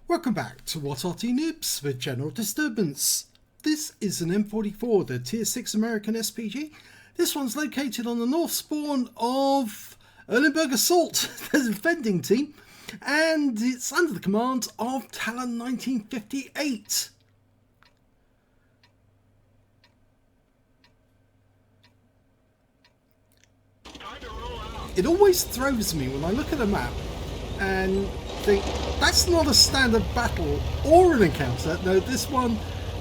Welcome back to What Arty Noobs with General Disturbance. This is an M44, the Tier 6 American SPG. This one's located on the north spawn of Erlenberg Assault, the defending team, and it's under the command of talon1958. It always throws me when I look at a map and think, that's not a standard battle or an encounter. No, this one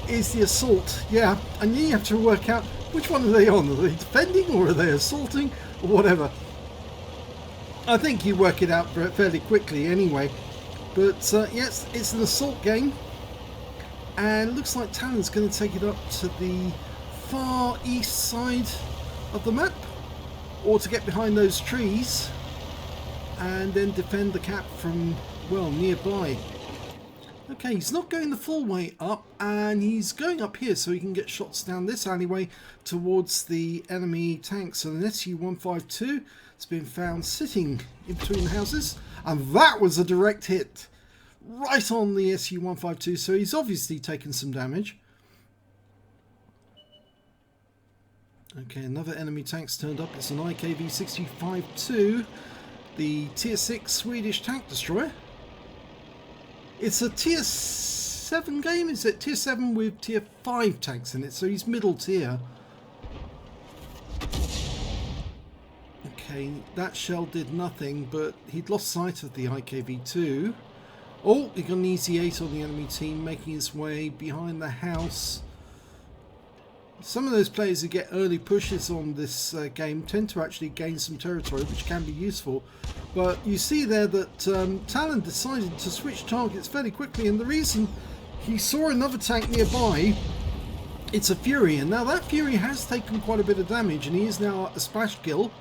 is the assault. Yeah, and you have to work out which one are they on. Are they defending or are they assaulting or whatever? I think you work it out fairly quickly anyway. But yes, it's an assault game. And it looks like Talon's going to take it up to the far east side of the map, or to get behind those trees and then defend the cap from, well, nearby. Okay, he's not going the full way up, and he's going up here so he can get shots down this alleyway towards the enemy tanks. So an SU-152 has been found sitting in between the houses, and that was a direct hit right on the SU-152, so he's obviously taken some damage. Okay, another enemy tank's turned up. It's an IKV-65-2, the Tier 6 Swedish tank destroyer. It's a Tier 7 game, is it? Tier 7 with Tier 5 tanks in it, so he's middle tier. Okay, that shell did nothing, but he'd lost sight of the IKV-2. Oh, he got an easy 8 on the enemy team, making his way behind the house. Some of those players who get early pushes on this game tend to actually gain some territory, which can be useful. But you see there that Talon decided to switch targets fairly quickly, and the reason, he saw another tank nearby. It's a Fury, and now that Fury has taken quite a bit of damage, and he is now a splash kill.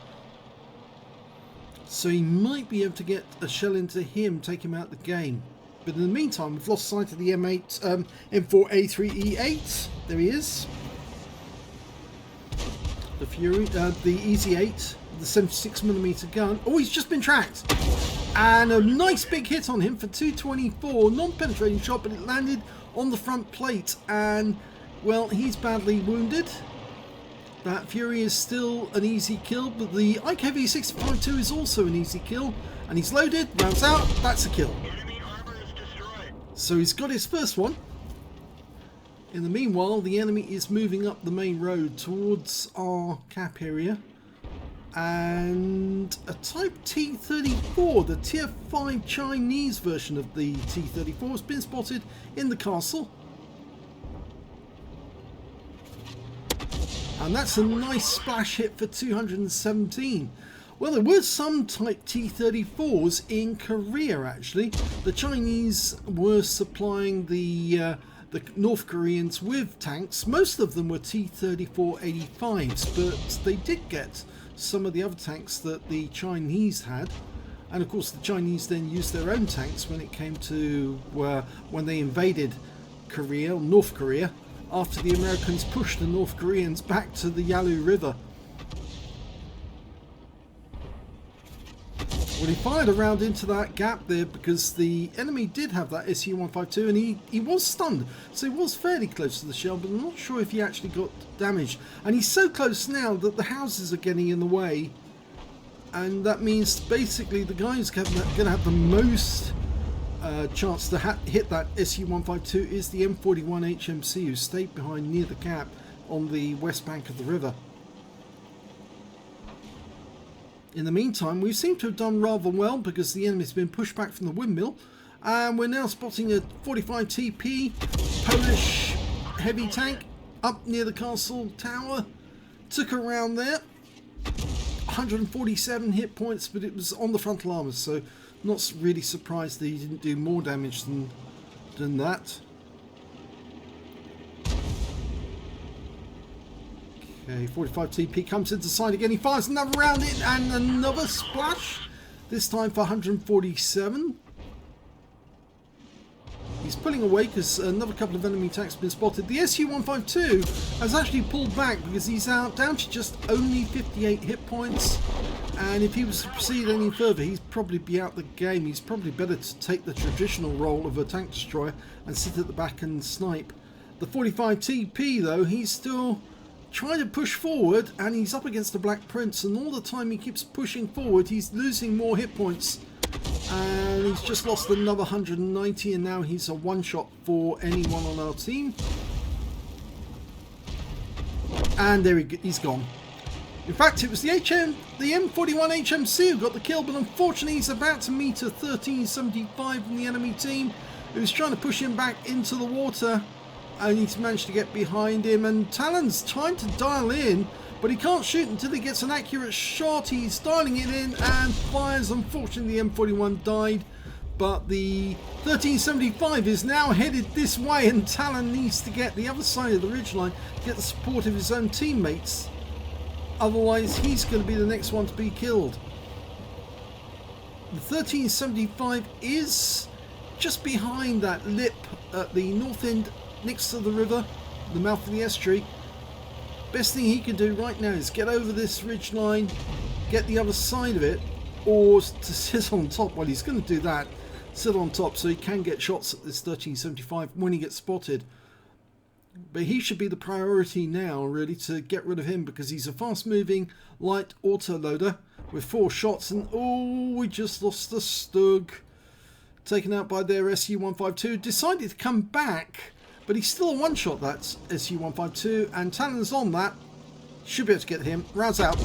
So he might be able to get a shell into him, take him out of the game. But in the meantime, we've lost sight of the M4A3E8. There he is. The Fury, the Easy 8, the 76mm gun. Oh, he's just been tracked. And a nice big hit on him for 224. Non-penetrating shot, but it landed on the front plate. And, well, he's badly wounded. That Fury is still an easy kill, but the IKV-65-2 is also an easy kill. And he's loaded, rounds out, that's a kill. So he's got his first one. In the meanwhile, the enemy is moving up the main road towards our cap area, and a Type T-34, the Tier 5 Chinese version of the T-34, has been spotted in the castle. And that's a nice splash hit for 217. Well, there were some Type T-34s in Korea, actually. The Chinese were supplying the North Koreans with tanks. Most of them were T-34-85s, but they did get some of the other tanks that the Chinese had. And of course the Chinese then used their own tanks when it came to when they invaded Korea, North Korea, after the Americans pushed the North Koreans back to the Yalu River. Well, he fired a round into that gap there because the enemy did have that SU-152, and he was stunned, so he was fairly close to the shell, but I'm not sure if he actually got damaged. And he's so close now that the houses are getting in the way, and that means basically the guy who's going to have the most chance to hit that SU-152 is the M41 HMC, who stayed behind near the cap on the west bank of the river. In the meantime, we seem to have done rather well because the enemy's been pushed back from the windmill, and we're now spotting a 45 TP Polish heavy tank up near the castle tower. Took her around there. 147 hit points, but it was on the frontal armour, so not really surprised that he didn't do more damage than that. Okay, 45 TP comes into sight again. He fires another round in and another splash. This time for 147. He's pulling away because another couple of enemy attacks have been spotted. The SU-152 has actually pulled back because he's out down to just only 58 hit points. And if he was to proceed any further, he'd probably be out the game. He's probably better to take the traditional role of a tank destroyer and sit at the back and snipe. The 45 TP though, he's still trying to push forward, and he's up against the Black Prince, and all the time he keeps pushing forward, he's losing more hit points. And he's just lost another 190, and now he's a one-shot for anyone on our team. And there he's gone. In fact, it was the M41 HMC who got the kill, but unfortunately he's about to meet a 1375 from the enemy team, who's trying to push him back into the water. And he's managed to get behind him, and Talon's trying to dial in, but he can't shoot until he gets an accurate shot. He's dialing it in and fires. Unfortunately, the M41 died, but the 1375 is now headed this way, and Talon needs to get the other side of the ridgeline, get the support of his own teammates. Otherwise, he's going to be the next one to be killed. The 1375 is just behind that lip at the north end, next to the river, the mouth of the estuary. Best thing he can do right now is get over this ridge line, get the other side of it, or to sit on top. Well, he's going to do that, sit on top so he can get shots at this 1375 when he gets spotted. But he should be the priority now, really, to get rid of him, because he's a fast moving light autoloader with 4 shots. And oh, we just lost the Stug, taken out by their SU-152. Decided to come back, but he's still a one-shot, that's SU-152, and Talon's on that. Should be able to get him. Rouse out.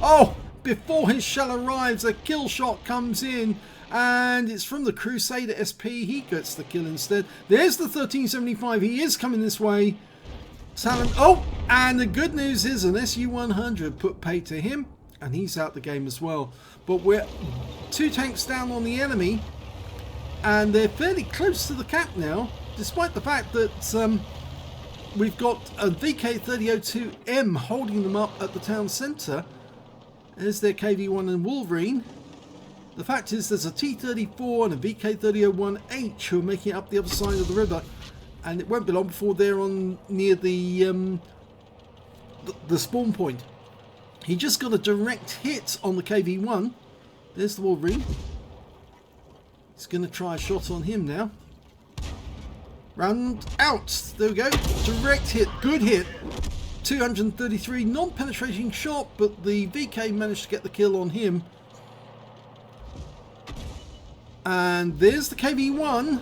Oh! Before his shell arrives, a kill shot comes in, and it's from the Crusader SP. He gets the kill instead. There's the 1375. He is coming this way. Talon... Oh! And the good news is an SU-100 put pay to him, and he's out the game as well. But we're 2 tanks down on the enemy, and they're fairly close to the cap now, despite the fact that we've got a VK3002M holding them up at the town centre. There's their KV-1 and Wolverine. The fact is there's a T-34 and a VK3001H who are making it up the other side of the river, and it won't be long before they're on near the spawn point. He just got a direct hit on the KV-1. There's the Wolverine. He's going to try a shot on him now. Round out. There we go. Direct hit. Good hit. 233. Non-penetrating shot, but the VK managed to get the kill on him. And there's the KV-1.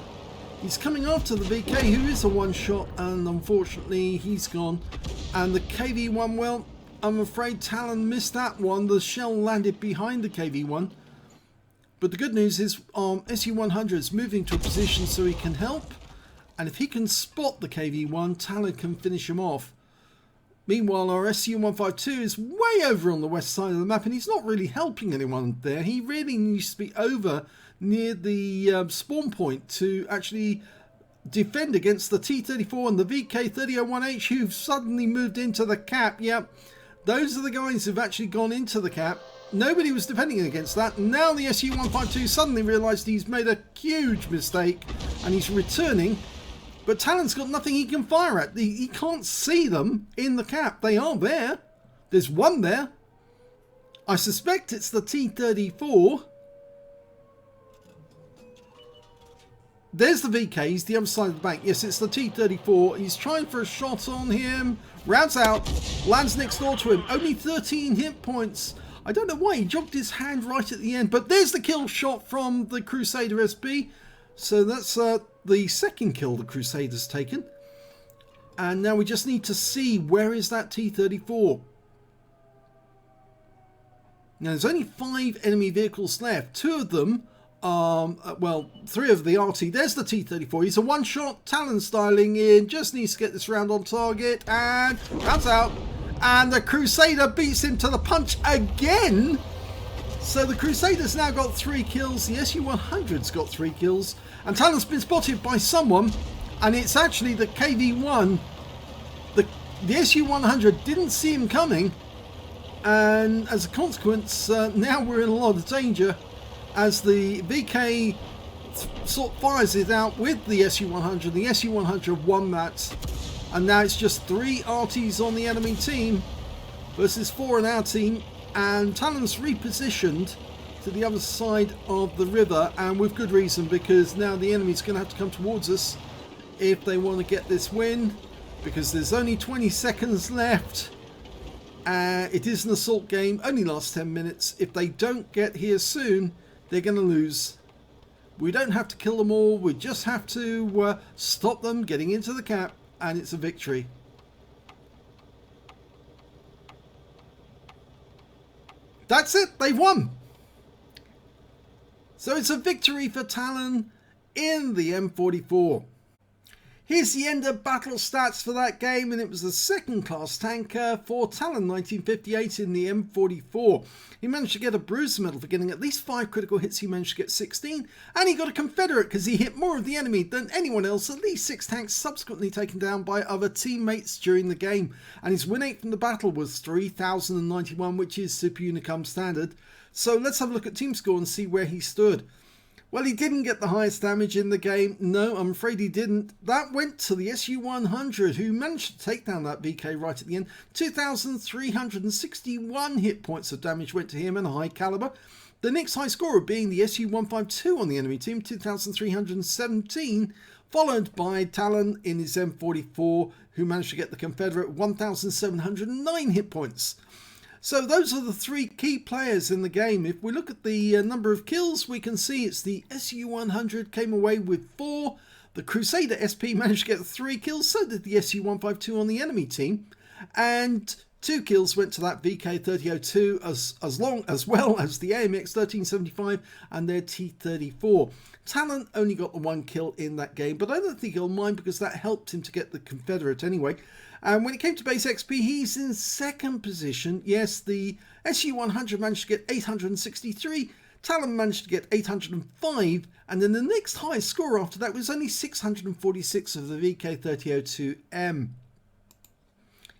He's coming after the VK, who is a one-shot, and unfortunately he's gone. And the KV-1, well, I'm afraid Talon missed that one. The shell landed behind the KV-1. But the good news is SU-100 is moving to a position so he can help. And if he can spot the KV-1, Talon can finish him off. Meanwhile, our SU-152 is way over on the west side of the map, and he's not really helping anyone there. He really needs to be over near the spawn point to actually defend against the T-34 and the VK3001H who've suddenly moved into the cap. Yep, those are the guys who've actually gone into the cap. Nobody was defending against that. Now the SU-152 suddenly realised he's made a huge mistake and he's returning. But Talon's got nothing he can fire at. He can't see them in the cap. They are there. There's one there. I suspect it's the T-34. There's the VK. He's the other side of the bank. Yes, it's the T-34. He's trying for a shot on him. Rounds out. Lands next door to him. Only 13 hit points. I don't know why he jogged his hand right at the end. But there's the kill shot from the Crusader SP. So that's the second kill the Crusader's taken. And now we just need to see where is that T-34. Now there's only 5 enemy vehicles left. 2 of them, well, 3 of the Arty. There's the T-34. He's a one-shot. Talon styling in. Just needs to get this round on target. And rounds out. And the Crusader beats him to the punch again. So the Crusader's now got 3 kills. The SU-100's got 3 kills. And Talon's been spotted by someone. And it's actually the KV-1. The SU-100 didn't see him coming. And as a consequence, now we're in a lot of danger. As the VK sort of fires it out with the SU-100. The SU-100 won that, and now it's just 3 Artys on the enemy team versus 4 on our team, and Talon's repositioned to the other side of the river, and with good reason, because now the enemy's going to have to come towards us if they want to get this win, because there's only 20 seconds left. It is an assault game, only lasts 10 minutes. If they don't get here soon, they're going to lose. We don't have to kill them all, we just have to stop them getting into the cap, and it's a victory. That's it, they've won. So it's a victory for Talon in the M44. Here's the end of battle stats for that game, and it was a second class tanker for talon1958 in the M44. He managed to get a bruiser medal for getting at least 5 critical hits. He managed to get 16, and he got a Confederate because he hit more of the enemy than anyone else. At least 6 tanks subsequently taken down by other teammates during the game, and his win rate from the battle was 3091, which is Super Unicum standard. So let's have a look at team score and see where he stood. Well, he didn't get the highest damage in the game. No, I'm afraid he didn't. That went to the SU-100, who managed to take down that VK right at the end. 2,361 hit points of damage went to him, and a high caliber. The next high scorer being the SU-152 on the enemy team, 2,317, followed by Talon in his M44, who managed to get the Confederate 1,709 hit points. So those are the 3 key players in the game. If we look at the number of kills, we can see it's the SU-100 came away with 4. The Crusader SP managed to get 3 kills, so did the SU-152 on the enemy team. And 2 kills went to that VK3002 as well as the AMX 1375 and their T34. Talon only got the 1 kill in that game, but I don't think he'll mind because that helped him to get the Confederate anyway. And when it came to base XP, he's in 2nd position. Yes, the SU-100 managed to get 863, Talon managed to get 805, and then the next highest score after that was only 646 of the VK3002M.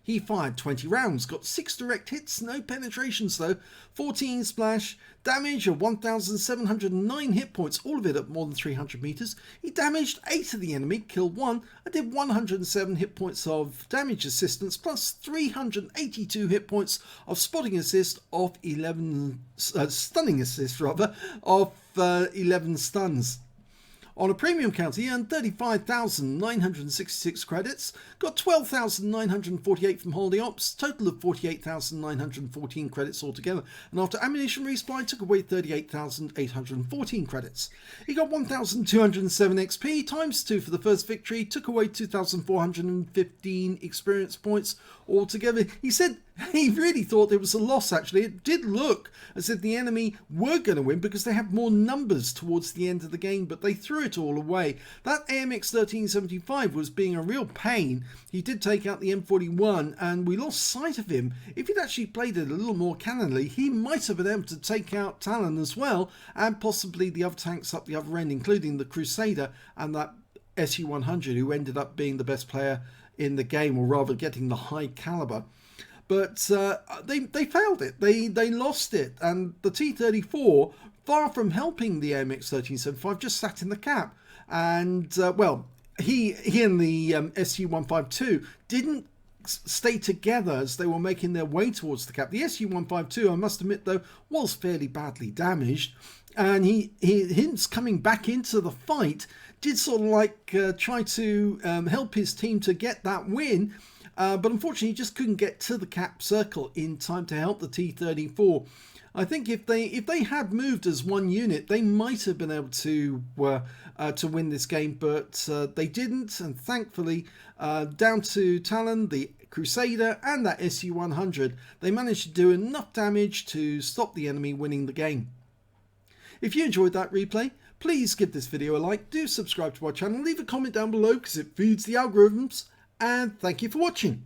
He fired 20 rounds, got 6 direct hits, no penetrations though, 14 splash, damage of 1,709 hit points, all of it at more than 300 meters. He damaged 8 of the enemy, killed 1, and did 107 hit points of damage assistance, plus 382 hit points of spotting assist of 11, stunning assist rather, of 11 stuns. On a premium count, he earned 35,966 credits, got 12,948 from Holy Ops, total of 48,914 credits altogether, and after ammunition resupply took away 38,814 credits. He got 1,207 XP, times 2 for the first victory, took away 2,415 experience points altogether. He said he really thought it was a loss actually. It did look as if the enemy were going to win because they had more numbers towards the end of the game, but they threw it all away. That AMX 1375 was being a real pain. He did take out the M41 and we lost sight of him. If he'd actually played it a little more cannonly, he might have been able to take out Talon as well, and possibly the other tanks up the other end, including the Crusader and that SU-100, who ended up being the best player in the game, or rather getting the high caliber. But they failed it. They lost it, and the T34, far from helping the AMX 1375, just sat in the cap. And well, he and the SU-152 didn't stay together as they were making their way towards the cap. The SU-152, I must admit though, was fairly badly damaged, and his coming back into the fight did sort of like try to help his team to get that win. But unfortunately, he just couldn't get to the cap circle in time to help the T34. I think if they had moved as one unit, they might have been able to win this game, but they didn't. And thankfully, down to Talon, the Crusader, and that SU-100, they managed to do enough damage to stop the enemy winning the game. If you enjoyed that replay, please give this video a like, do subscribe to our channel, leave a comment down below because it feeds the algorithms. And thank you for watching.